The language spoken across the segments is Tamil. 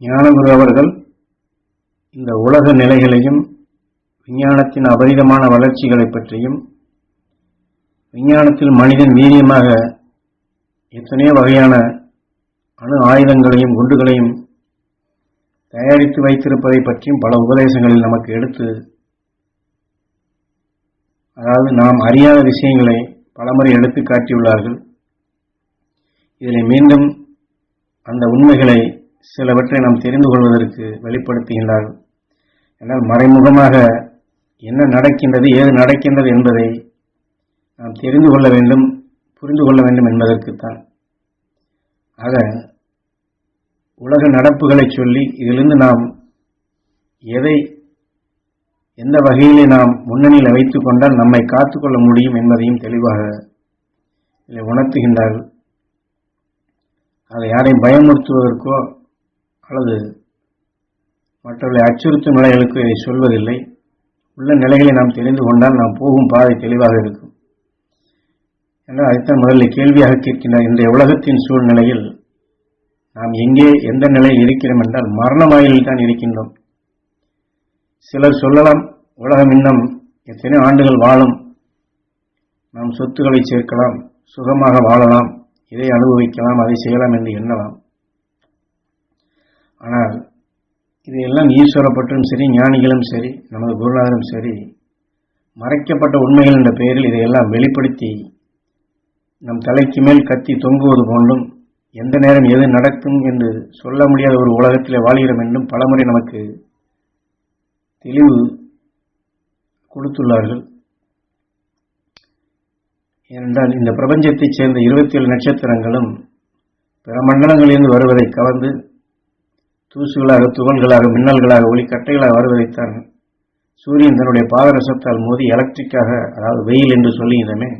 ஞானகுரு அவர்கள் இந்த உலக நிலைகளையும் விஞ்ஞானத்தின் அபரிதமான வளர்ச்சிகளை பற்றியும் விஞ்ஞானத்தில் மனிதன் வீரியமாக எத்தனையோ வகையான அணு ஆயுதங்களையும் குண்டுகளையும் தயாரித்து வைத்திருப்பதை பற்றியும் பல உபதேசங்களில் நமக்கு எடுத்து, அதாவது நாம் அறியாத விஷயங்களை பலமுறை எடுத்து காட்டியுள்ளார்கள். இதில் மீண்டும் அந்த உண்மைகளை சிலவற்றை நாம் தெரிந்து கொள்வதற்கு வெளிப்படுத்துகின்றார்கள். என்றால் மறைமுகமாக என்ன நடக்கின்றது, ஏது நடக்கின்றது என்பதை நாம் தெரிந்து கொள்ள வேண்டும், புரிந்து கொள்ள வேண்டும் என்பதற்குத்தான். ஆக உலக நடப்புகளை சொல்லி இதிலிருந்து நாம் எந்த வகையிலே நாம் முன்னணியில் வைத்துக் கொண்டால் நம்மை காத்துக்கொள்ள முடியும் என்பதையும் தெளிவாக இதை உணர்த்துகின்றார்கள். அதை யாரையும் பயமுறுத்துவதற்கோ அல்லது மற்றவர்களை அச்சுறுத்தும் நிலைகளுக்கு இதை சொல்வதில்லை. உள்ள நிலைகளை நாம் தெரிந்து கொண்டால் நாம் போகும் பாதை தெளிவாக இருக்கும். என்றால் அதைத்தான் முதலில் கேள்வியாக கேட்கின்றார். இன்றைய உலகத்தின் சூழ்நிலையில் நாம் எங்கே எந்த நிலையில் இருக்கிறோம் என்றால் மரணமாயில் தான் இருக்கின்றோம். சிலர் சொல்லலாம், உலகம் இன்னும் எத்தனை ஆண்டுகள் வாழும், நாம் சொத்துக்களை சேர்க்கலாம், சுகமாக வாழலாம், இதை அனுபவிக்கலாம், அதை செய்யலாம் என்று எண்ணலாம். ஆனால் இதையெல்லாம் ஈஸ்வரப்பற்றும் சரி, ஞானிகளும் சரி, நமது குருநாதரும் சரி, மறைக்கப்பட்ட உண்மைகள் என்ற பெயரில் இதையெல்லாம் வெளிப்படுத்தி நம் தலைக்கு மேல் கத்தி தொங்குவது போன்றும் எந்த நேரம் எது நடக்கும் என்று சொல்ல முடியாத ஒரு உலகத்திலே வாழ்கிறோம் என்றும் பலமுறை நமக்கு தெளிவு கொடுத்துள்ளார்கள். ஏனென்றால் இந்த பிரபஞ்சத்தைச் சேர்ந்த 27 நட்சத்திரங்களும் பிற மண்டலங்களிலிருந்து வருவதை கவர்ந்து தூசுகளாக, துகள்களாக, மின்னல்களாக, ஒளிக்கட்டைகளாக வருவதைத்தான் சூரியன் தன்னுடைய பாதரசத்தால் மோதி எலக்ட்ரிக்காக, அதாவது வெயில் என்று சொல்லுகின்றமே,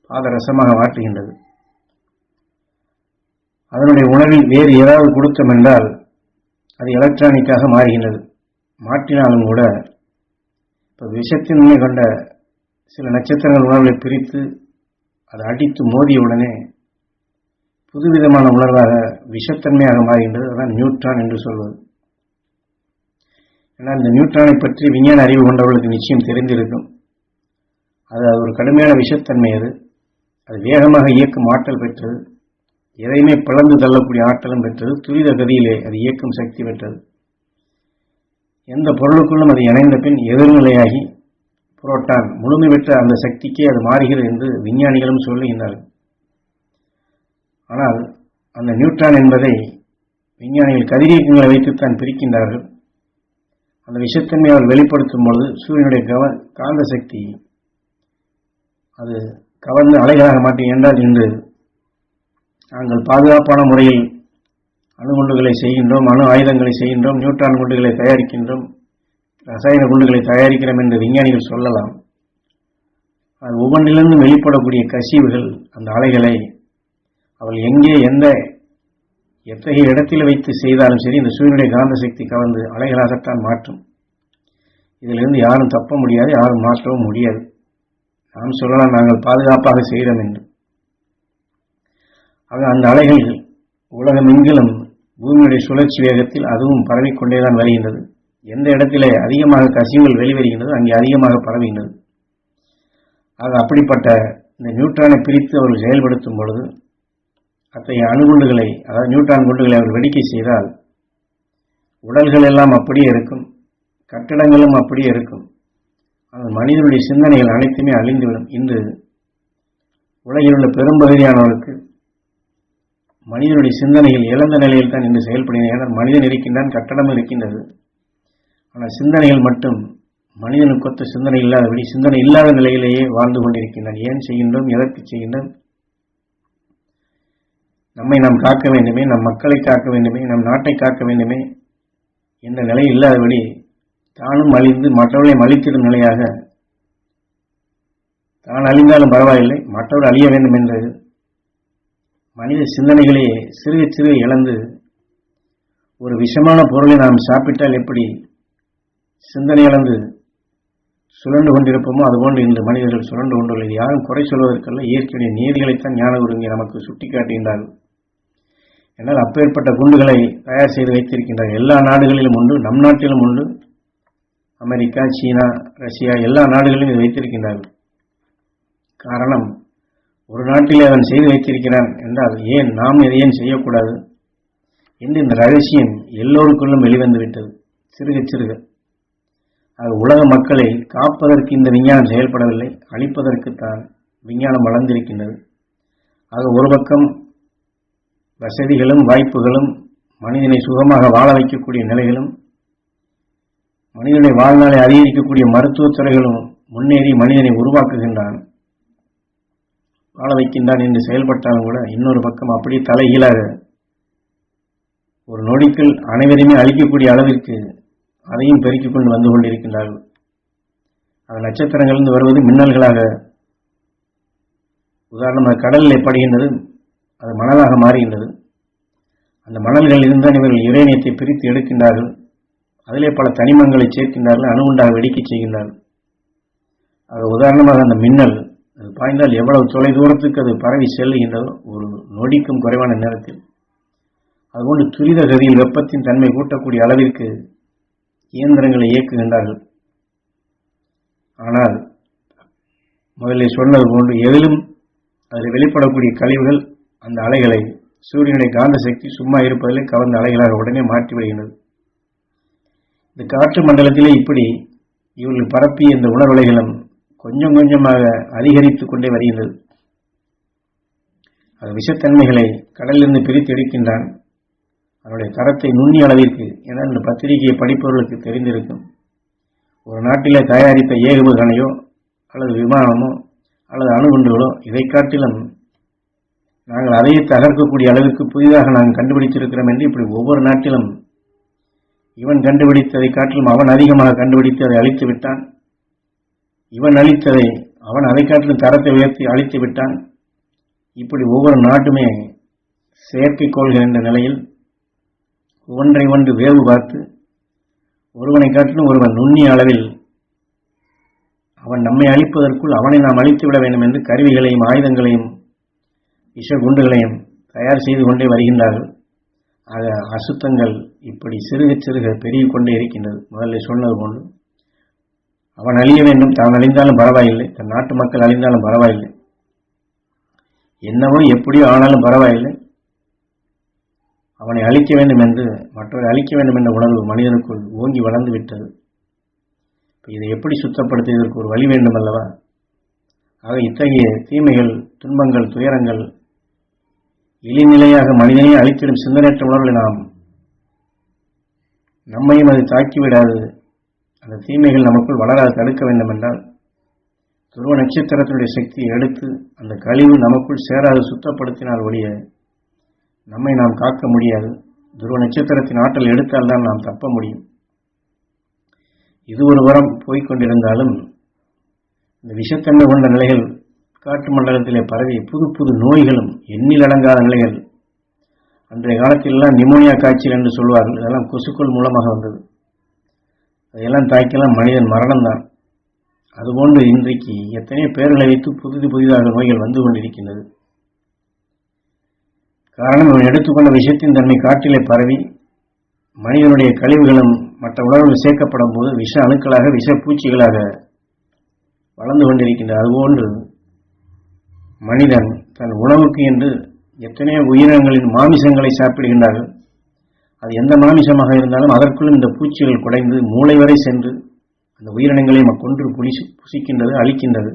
பாதரசமாக மாற்றுகின்றது. அதனுடைய உணர்வில் வேறு ஏதாவது கொடுத்தோம் என்றால் அது எலக்ட்ரானிக்காக மாறுகின்றது. மாற்றினாலும் கூட இப்போ விஷத்தின்மை கொண்ட சில நட்சத்திரங்கள் உணர்வை பிரித்து அதை அடித்து மோதியவுடனே புதுவிதமான உணர்வாக விஷத்தன்மையாக மாறுகின்றது. அதான் நியூட்ரான் என்று சொல்வது. ஏன்னா இந்த நியூட்ரானை பற்றி விஞ்ஞான அறிவு கொண்டவர்களுக்கு நிச்சயம் தெரிந்திருக்கும். அது ஒரு கடுமையான விஷத்தன்மை. அது வேகமாக இயக்கும் ஆற்றல் பெற்றது, எதையுமே பிளந்து தள்ளக்கூடிய ஆற்றலும் பெற்றது, துரித கதியிலே அது இயக்கும் சக்தி பெற்றது. எந்த பொருளுக்குள்ளும் அது இணைந்த பின் எதிர்நிலையாகி புரோட்டான் முழுமை பெற்ற அந்த சக்திக்கே அது மாறுகிறது என்று விஞ்ஞானிகளும் சொல்லுகின்றார்கள். ஆனால் அந்த நியூட்ரான் என்பதை விஞ்ஞானிகள் கதிரியக்கங்களை வைத்துத்தான் பிரிக்கின்றார்கள். அந்த விஷத்தன்மையை அவர் வெளிப்படுத்தும் பொழுது சூரியனுடைய காந்த சக்தி அது கவர்ந்து அலைகளாக மாற்றி. என்றால் இன்று நாங்கள் பாதுகாப்பான முறையில் அணுகுண்டுகளை செய்கின்றோம், அணு ஆயுதங்களை செய்கின்றோம், நியூட்ரான் குண்டுகளை தயாரிக்கின்றோம், ரசாயன குண்டுகளை தயாரிக்கிறோம் என்று விஞ்ஞானிகள் சொல்லலாம். அது ஒவ்வொன்றிலிருந்து வெளிப்படக்கூடிய கசிவுகள், அந்த அலைகளை அவள் எங்கே எத்தகைய இடத்தில் வைத்து செய்தாலும் சரி, இந்த சூரியனுடைய காந்த சக்தி கவர்ந்து அலைகளாகத்தான் மாற்றும். இதிலிருந்து யாரும் தப்ப முடியாது, யாரும் மாற்றவும் முடியாது. நாம் சொல்லலாம் நாங்கள் பாதுகாப்பாக செய்கிறோம் என்று. ஆக அந்த அலைகள் உலகம் எங்கிலும் பூமியுடைய சுழற்சி வேகத்தில் அதுவும் பரவிக்கொண்டேதான் வருகின்றது. எந்த இடத்திலே அதிகமாக கசிவுகள் வெளிவருகின்றது அங்கே அதிகமாக பரவுகின்றது. ஆக அப்படிப்பட்ட இந்த நியூட்ரானை பிரித்து அவர்கள் செயல்படுத்தும் பொழுது அத்தகைய அணுகுண்டுகளை, அதாவது நியூட்ரான் குண்டுகளை அவர் வெடிக்கை செய்தால் உடல்கள் எல்லாம் அப்படியே இருக்கும், கட்டடங்களும் அப்படியே இருக்கும். ஆனால் மனிதனுடைய சிந்தனைகள் அனைத்துமே அழிந்துவிடும். இன்று உலகில் உள்ள பெரும்பகுதியானவர்களுக்கு மனிதனுடைய சிந்தனைகள் இழந்த நிலையில் தான் இன்று செயல்படுகின்றன. மனிதன் இருக்கின்றான், கட்டடம் இருக்கின்றது, ஆனால் சிந்தனைகள் மட்டும் மனிதனுக்கொத்த சிந்தனை இல்லாதபடி சிந்தனை இல்லாத நிலையிலேயே வாழ்ந்து கொண்டிருக்கின்றன. ஏன் செய்கின்றோம், எதற்கு செய்கின்றோம்? நம்மை நாம் காக்க வேண்டுமே, நம் மக்களை காக்க வேண்டுமே, நம் நாட்டை காக்க வேண்டுமே என்ற நிலை இல்லாதபடி தானும் அழிந்து மற்றவர்களையும் அழித்திடும் நிலையாக, தான் அழிந்தாலும் பரவாயில்லை மற்றவர் அழிய வேண்டும் என்ற மனித சிந்தனைகளே சிறுக சிறுக இழந்து, ஒரு விஷமான பொருளை நாம் சாப்பிட்டால் எப்படி சிந்தனை இழந்து சுழண்டு கொண்டிருப்போமோ அதுபோன்று இந்த மனிதர்கள் சுழண்டு கொண்டுள்ளது. யாரும் குறை சொல்வதற்கல்ல, இயற்கையுடைய நீதிகளைத்தான் ஞானகுரு இங்கே நமக்கு சுட்டி காட்டுகின்றார்கள். என்னால் அப்பேற்பட்ட குண்டுகளை தயார் செய்து வைத்திருக்கின்றார்கள். எல்லா நாடுகளிலும் உண்டு, நம் நாட்டிலும் உண்டு. அமெரிக்கா, சீனா, ரஷ்யா எல்லா நாடுகளிலும் இது வைத்திருக்கின்றார்கள். காரணம், ஒரு நாட்டிலே அவன் செய்து வைத்திருக்கிறான் என்றால் ஏன் நாம் இதை ஏன் செய்யக்கூடாது என்று இந்த ரகசியம் எல்லோருக்குள்ளும் வெளிவந்துவிட்டது சிறுக சிறுக. உலக மக்களை காப்பதற்கு இந்த விஞ்ஞானம் செயல்படவில்லை, அழிப்பதற்குத்தான் விஞ்ஞானம் வளர்ந்திருக்கின்றது. ஒரு பக்கம் வசதிகளும் வாய்ப்புகளும் மனிதனை சுகமாக வாழ வைக்கக்கூடிய நிலைகளும் மனிதனுடைய வாழ்நாளை அதிகரிக்கக்கூடிய மருத்துவத் துறைகளும் முன்னேறி மனிதனை உருவாக்குகின்றான், வாழ வைக்கின்றான் என்று செயல்பட்டாலும் கூட இன்னொரு பக்கம் அப்படியே தலைகீழாக ஒரு நொடிக்குள் அனைவரையுமே அழிக்கக்கூடிய அளவிற்கு அதையும் பெருக்கிக் கொண்டு வந்து கொண்டிருக்கின்றார்கள். அது நட்சத்திரங்களிலிருந்து வருவது மின்னல்களாக, உதாரணமாக கடலில் படுகின்றது, அது மணலாக மாறுகின்றது. அந்த மணல்களில் இருந்தால் இவர்கள் யுரேனியத்தை பிரித்து எடுக்கின்றார்கள், அதிலே பல தனிமங்களை சேர்க்கின்றார்கள், அணுகுண்டாக வெடிக்கச் செய்கின்றார்கள். உதாரணமாக அந்த மின்னல் அது பாய்ந்தால் எவ்வளவு தொலை தூரத்துக்கு அது பரவி செல்லுகின்றதோ ஒரு நொடிக்கும் குறைவான நேரத்தில். அதுபோன்று துரித கதியில் வெப்பத்தின் தன்மை கூட்டக்கூடிய அளவிற்கு இயந்திரங்களை இயக்குகின்றார்கள். ஆனால் முதலில் சொன்னது போன்று எதிலும் அதில் வெளிப்படக்கூடிய கழிவுகள் அந்த அலைகளை சூரியனுடைய காந்த சக்தி சும்மா இருப்பதிலே கவர்ந்த அலைகளாக உடனே மாற்றிவிடுகின்றது. இந்த காற்று மண்டலத்திலே இப்படி இவர்கள் பரப்பிய இந்த உணர்வலைகளும் கொஞ்சம் கொஞ்சமாக அதிகரித்துக் கொண்டே வருகின்றது. அது விஷத்தன்மைகளை கடலிலிருந்து பிரித்து எடுக்கின்றான். அதனுடைய தரத்தை நுண்ணிய அளவிற்கு, ஏன்னா இந்த பத்திரிகையை படிப்பவர்களுக்கு தெரிந்திருக்கும், ஒரு நாட்டிலே தயாரித்த ஏவுகணையோ அல்லது விமானமோ அல்லது அணுகுண்டுகளோ இதை காட்டிலும் நாங்கள் அதையே தகர்க்கக்கூடிய அளவிற்கு புதிதாக நாங்கள் கண்டுபிடித்திருக்கிறோம் என்று இப்படி ஒவ்வொரு நாட்டிலும் இவன் கண்டுபிடித்ததை காட்டிலும் அவன் அதிகமாக கண்டுபிடித்து அதை அழித்து விட்டான், இவன் அழித்ததை அவன் அதை காட்டிலும் தரத்தை உயர்த்தி அழித்து விட்டான். இப்படி ஒவ்வொரு நாட்டுமே செயற்கைக்கோள்கள் என்ற நிலையில் ஒன்றை ஒன்று வேவு பார்த்து ஒருவனை காட்டிலும் ஒருவன் நுண்ணிய அளவில் அவன் நம்மை அழிப்பதற்குள் அவனை நாம் அழித்து விட வேண்டும் என்று கருவிகளையும் ஆயுதங்களையும் விஷ குண்டுகளையும் தயார் செய்து கொண்டே வருகின்றார்கள். ஆக அசுத்தங்கள் இப்படி சிறுக சிறுக பெருகிக் கொண்டே இருக்கின்றது. முதல்ல சொன்னது போன்று அவன் அழிய வேண்டும், தான் அழிந்தாலும் பரவாயில்லை, தன் நாட்டு மக்கள் அழிந்தாலும் பரவாயில்லை, என்னவோ எப்படியோ ஆனாலும் பரவாயில்லை, அவனை அழிக்க வேண்டும் என்று, மற்றவரை அழிக்க வேண்டும் என்ற உணர்வு மனிதனுக்குள் ஓங்கி வளர்ந்து விட்டது. இதை எப்படி சுத்தப்படுத்துவதற்கு ஒரு வழி வேண்டும் அல்லவா? ஆக இத்தகைய தீமைகள், துன்பங்கள், துயரங்கள் இழிநிலையாக மனிதனையே அழித்திடும் சிந்தனையற்ற உணர்வுகளை நம்மையும் அது தாக்கிவிடாது, அந்த தீமைகள் நமக்குள் வளராது தடுக்க வேண்டும் என்றால் துருவ நட்சத்திரத்தினுடைய சக்தியை எடுத்து அந்த கழிவு நமக்குள் சேராது சுத்தப்படுத்தினால் ஒழிய நம்மை நாம் காக்க முடியாது. துருவ நட்சத்திரத்தின் ஆற்றல் எடுத்தால்தான் நாம் தப்ப முடியும். இது ஒரு வாரம் போய்கொண்டிருந்தாலும் இந்த விஷத்தன்மை கொண்ட நிலைகள் காற்று மண்டலத்திலே பரவி புது புது நோய்களும் எண்ணிலடங்காத நிலைகள். அன்றைய காலத்திலெல்லாம் நிமோனியா காய்ச்சல் என்று சொல்வார்கள், இதெல்லாம் கொசுக்கள் மூலமாக வந்தது. அதையெல்லாம் தாய்க்கெல்லாம் மனிதன் மரணம்தான். அதுபோன்று இன்றைக்கு எத்தனையோ பேர்களை வைத்து புதிதாக நோய்கள் வந்து கொண்டிருக்கின்றது. காரணம், இவன் எடுத்துக்கொண்ட விஷத்தின் தன்மை காற்றிலே பரவி மனிதனுடைய கழிவுகளும் மற்ற உணர்வுகள் சேர்க்கப்படும் போது விஷ அணுக்களாக விஷ பூச்சிகளாக வளர்ந்து கொண்டிருக்கின்றது. அதுபோன்று மனிதன் தன் உணவுக்கு என்று எத்தனையோ உயிரினங்களின் மாமிசங்களை சாப்பிடுகின்றார்கள். அது எந்த மாமிசமாக இருந்தாலும் அதற்குள்ளும் இந்த பூச்சிகள் குடைந்து மூளை வரை சென்று அந்த உயிரினங்களை கொன்று புசிக்கின்றது, அழிக்கின்றது.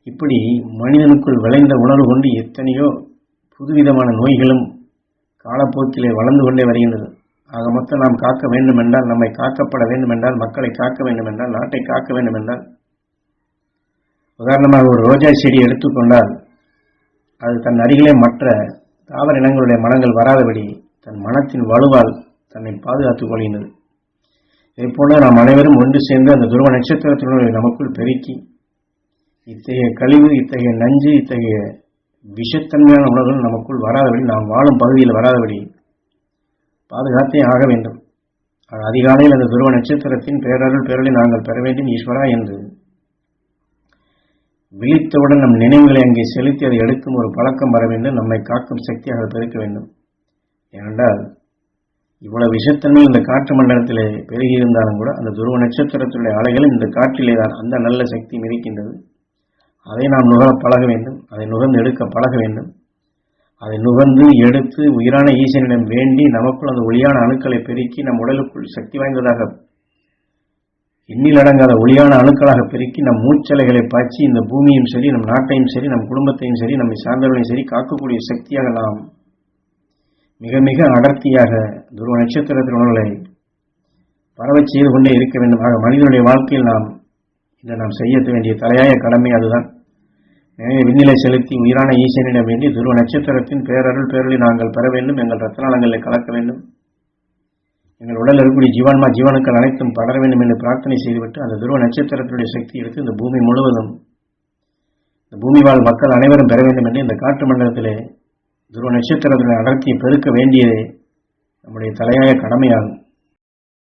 இப்படி மனிதனுக்குள் விளைந்த உணர்வு கொண்டு எத்தனையோ புதுவிதமான நோய்களும் காலப்போக்கிலே வளர்ந்து கொண்டே வருகின்றது. ஆக மொத்தம் நாம் காக்க வேண்டும் என்றால், நம்மை காக்கப்பட வேண்டும் என்றால், மக்களை காக்க வேண்டும் என்றால், நாட்டை காக்க வேண்டும் என்றால், உதாரணமாக ஒரு ரோஜா செடியை எடுத்துக்கொண்டால் அது தன் அருகிலே மற்ற தாவர இனங்களுடைய மனங்கள் வராதபடி தன் மனத்தின் வலுவால் தன்னை பாதுகாத்துக் கொள்கின்றது. இதைப்போல நாம் அனைவரும் ஒன்று சேர்ந்து அந்த துருவ நட்சத்திரத்தினுடைய நமக்குள் பெருக்கி இத்தகைய கழிவு, இத்தகைய நஞ்சு, இத்தகைய விஷத்தன்மையான உணர்வுகள் நமக்குள் வராதபடி, நாம் வாழும் பகுதியில் வராதபடி பாதுகாத்தே ஆக வேண்டும். அதிகாலையில் அந்த துருவ நட்சத்திரத்தின் பேரருளை நாங்கள் பெற வேண்டும் ஈஸ்வரா என்று விழித்தவுடன் நம் நினைவுகளை அங்கே செலுத்தி அதை எடுக்கும் ஒரு பழக்கம் வர வேண்டும். நம்மை காக்கும் சக்தியாக பெருக்க வேண்டும். ஏனென்றால் இவ்வளவு விஷத்தன்மை இந்த காற்று மண்டலத்திலே பெருகி இருந்தாலும் கூட அந்த துருவ நட்சத்திரத்துடைய அலைகளும் இந்த காற்றிலே தான் அந்த நல்ல சக்தி மிதிக்கின்றது. அதை நாம் நுகர பழக வேண்டும். அதை நுகர்ந்து எடுக்க பழக வேண்டும். அதை நுகர்ந்து எடுத்து உயிரான ஈசனிடம் வேண்டி நமக்குள் அந்த ஒளியான அணுக்களை பெருக்கி நம் உடலுக்குள் சக்தி வாய்ந்ததாக எண்ணிலடங்காத ஒளியான அணுக்களாக பெருக்கி நம் மூச்சலைகளை பாய்ச்சி இந்த பூமியும் சரி, நம் நாட்டையும் சரி, நம் குடும்பத்தையும் சரி, நம்மை சார்ந்தவர்களையும் சரி காக்கக்கூடிய சக்தியாக நாம் மிக மிக அடர்த்தியாக துருவ நட்சத்திரத்தின் உணர்வுகளை பரவச் செய்து கொண்டே இருக்க வேண்டும். ஆக மனிதனுடைய வாழ்க்கையில் நாம் செய்ய வேண்டிய தலையாய கடமை அதுதான். எனவே விண்ணிலை செலுத்தி உயிரான ஈசனிடம் வேண்டி துருவ நட்சத்திரத்தின் பேரருள் பேரொளி நாங்கள் பெற வேண்டும். எங்கள் ரத்தநாளங்களை கலக்க வேண்டும். எங்கள் உடல் இருக்கக்கூடிய ஜீவான்மா ஜீவனுக்கள் அனைத்தும் படர வேண்டும் என்று பிரார்த்தனை செய்துவிட்டு அந்த துருவ நட்சத்திரத்தினுடைய சக்தி எடுத்து இந்த பூமி முழுவதும் இந்த பூமி வாழ் மக்கள் அனைவரும் பெற வேண்டும் என்று இந்த காற்று மண்டலத்திலே துருவ நட்சத்திரத்தினுடைய அடர்த்தியை பெருக்க வேண்டியதே நம்முடைய தலையாய கடமையாகும்.